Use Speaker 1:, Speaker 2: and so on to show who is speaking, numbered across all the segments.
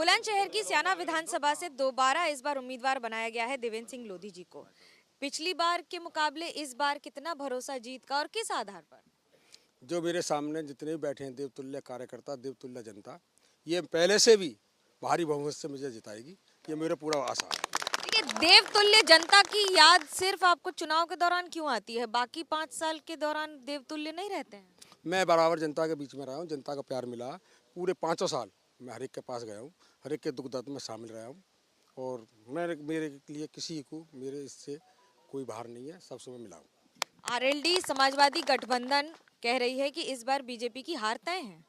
Speaker 1: बुलंदशहर की स्याना विधानसभा से दोबारा इस बार उम्मीदवार बनाया गया है देवेंद्र सिंह लोधी जी को। पिछली बार के मुकाबले इस बार कितना भरोसा जीत का और किस आधार पर?
Speaker 2: जो मेरे सामने जितने भी बैठे हैं देवतुल्य कार्यकर्ता, देवतुल्य जनता, ये पहले से भी भारी बहुमत से मुझे जिताएगी, ये मेरा पूरा आशा है।
Speaker 1: देखिए, देवतुल्य जनता की याद सिर्फ आपको चुनाव के दौरान क्यों आती है? बाकी 5 साल के दौरान देवतुल्य नहीं रहते हैं?
Speaker 2: मैं बराबर जनता के बीच में रहा हूँ, जनता का प्यार मिला। पूरे 5 साल मैं हर एक के पास गया हूँ, हर एक के दुख दर्द में शामिल रहा हूँ और मेरे लिए किसी को मेरे इससे कोई बाहर नहीं है, सबसे मैं मिला हूँ।
Speaker 1: आरएलडी समाजवादी गठबंधन कह रही है कि इस बार बीजेपी की हार तय है।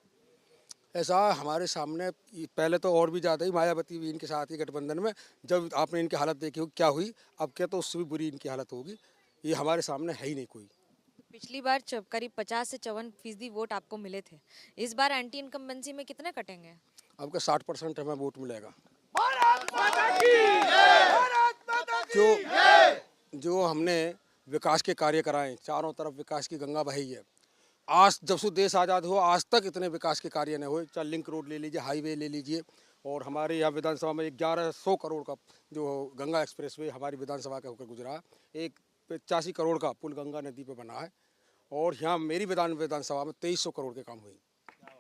Speaker 2: ऐसा हमारे सामने पहले तो और भी ज़्यादा ही मायावती भी इनके साथ ही गठबंधन में, जब आपने इनकी हालत देखी हो क्या हुई, अब क्या तो उससे भी बुरी इनकी हालत होगी। ये हमारे सामने है ही नहीं कोई।
Speaker 1: पिछली बार करीब 50 से 54% वोट आपको मिले थे। इस बार एंटी इनकम्बेंसी में कितने कटेंगे?
Speaker 2: अब का 60% हमें वोट मिलेगा। जो हमने विकास के कार्य कराए, चारों तरफ विकास की गंगा बही है। आज जब से देश आज़ाद हुआ आज तक इतने विकास के कार्य नहीं हुए। चाहे लिंक रोड ले लीजिए, हाईवे ले लीजिए, और हमारे यहाँ विधानसभा में 1100 करोड़ का जो गंगा एक्सप्रेसवे हमारी विधानसभा का होकर गुजरा। एक 85 करोड़ का पुल गंगा नदी पे बना है, और यहाँ मेरी विधानसभा में 2300 करोड़ के काम हुए।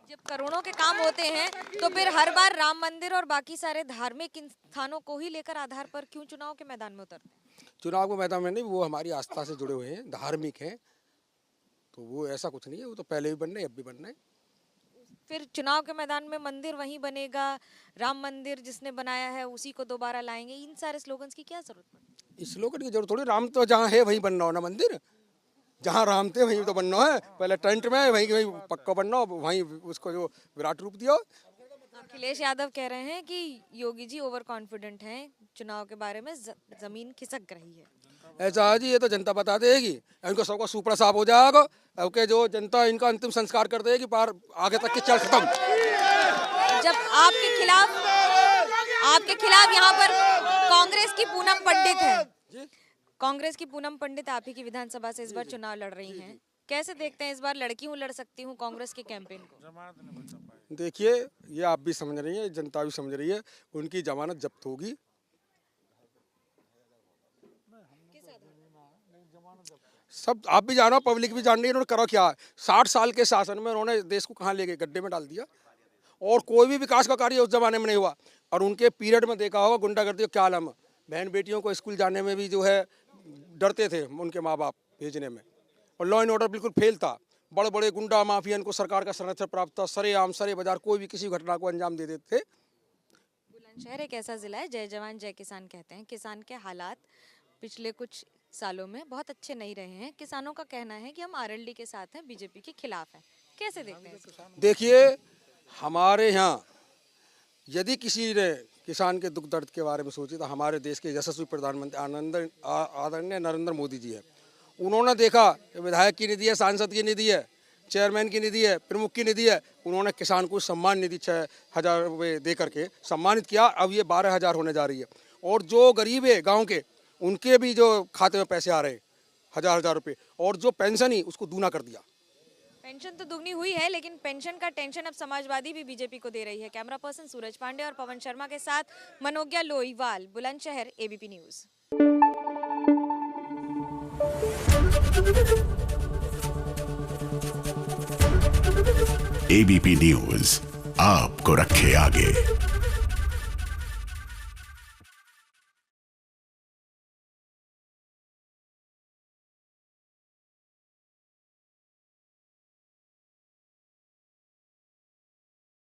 Speaker 1: जब करोड़ों के काम होते हैं तो फिर हर बार राम मंदिर और बाकी सारे धार्मिक स्थानों को ही लेकर आधार पर क्यों चुनाव के मैदान में उतरते हैं?
Speaker 2: चुनाव के मैदान में नहीं, वो हमारी आस्था से जुड़े हुए हैं, धार्मिक हैं, तो वो ऐसा कुछ नहीं है। वो तो पहले भी बनना है, अब भी बनना है।
Speaker 1: फिर चुनाव के मैदान में मंदिर वहीं बनेगा, राम मंदिर जिसने बनाया है उसी को दोबारा लाएंगे, इन सारे स्लोगन्स की क्या जरूरत पड़ती?
Speaker 2: इस स्लोगन की जरूरत थोड़ी, राम तो जहाँ है वहीं बनना हो ना मंदिर। जहाँ राम थे वहीं तो बनना है, पहले टेंट में वहीं पक्का बनना हो, वहीं उसको जो विराट रूप दिया।
Speaker 1: अखिलेश यादव कह रहे हैं कि योगी जी ओवर कॉन्फिडेंट हैं, चुनाव के बारे में जमीन खिसक रही है।
Speaker 2: ऐसा है जी, ये तो जनता बता देगी, इनको सबका सुपड़ा साफ हो जाएगा। ओके, जो जनता इनका अंतिम संस्कार कर देगी, पार आगे तक की चल खत्म।
Speaker 1: जब आपके खिलाफ यहाँ पर कांग्रेस की पूनम पंडित है, कांग्रेस की पूनम पंडित आप ही की विधानसभा से इस बार चुनाव लड़ रही हैं, कैसे देखते हैं इस बार लड़की हूँ लड़ सकती हूँ कांग्रेस के कैंपेन को?
Speaker 2: देखिए, ये आप भी समझ रही है, जनता भी समझ रही है, उनकी जमानत जब्त होगी। सब आप भी जानो, पब्लिक भी जान रही है इन्होंने करो क्या। 60 साल के शासन में उन्होंने देश को कहाँ ले गए, गड्ढे में डाल दिया, और कोई भी विकास का कार्य उस जमाने में नहीं हुआ। और उनके पीरियड में देखा होगा गुंडागर्दी क्या आलम, बहन बेटियों को स्कूल जाने में भी जो है डरते थे उनके माँ बाप भेजने में, और लॉ एंड ऑर्डर बिल्कुल फेल था। बड़े बड़े गुंडा माफियन को सरकार का संरक्षण प्राप्त था, सरेआम सरे बाजार कोई भी किसी घटना को अंजाम दे देते थे।
Speaker 1: बुलंदशहर एक ऐसा जिला है, जय जवान जय किसान कहते हैं। किसान के हालात पिछले कुछ सालों में बहुत अच्छे नहीं रहे हैं। किसानों का कहना है कि हम आरएलडी के साथ हैं, बीजेपी के खिलाफ हैं। कैसे देखते हैं?
Speaker 2: देखिए, हमारे यहाँ यदि किसी ने किसान के दुख दर्द के बारे में सोची तो हमारे देश के यशस्वी प्रधानमंत्री आदरणीय नरेंद्र मोदी जी है। उन्होंने देखा विधायक की निधि है, सांसद की निधि है, चेयरमैन की निधि है, प्रमुख की निधि है, उन्होंने किसान को सम्मान निधि 6000 रुपये दे करके सम्मानित किया। अब ये 12000 होने जा रही है, और जो गरीब है गाँव के, उनके भी जो खाते में पैसे आ रहे हैं 1000 रुपये, और जो पेंशन ही उसको दूना कर दिया।
Speaker 1: पेंशन तो दुगनी हुई है, लेकिन पेंशन का टेंशन अब समाजवादी भी बीजेपी को दे रही है। कैमरा पर्सन सूरज पांडे और पवन शर्मा के साथ Manogya Loiwal, Bulandshahr, ABP news.
Speaker 3: ABP news आपको रखे आगे।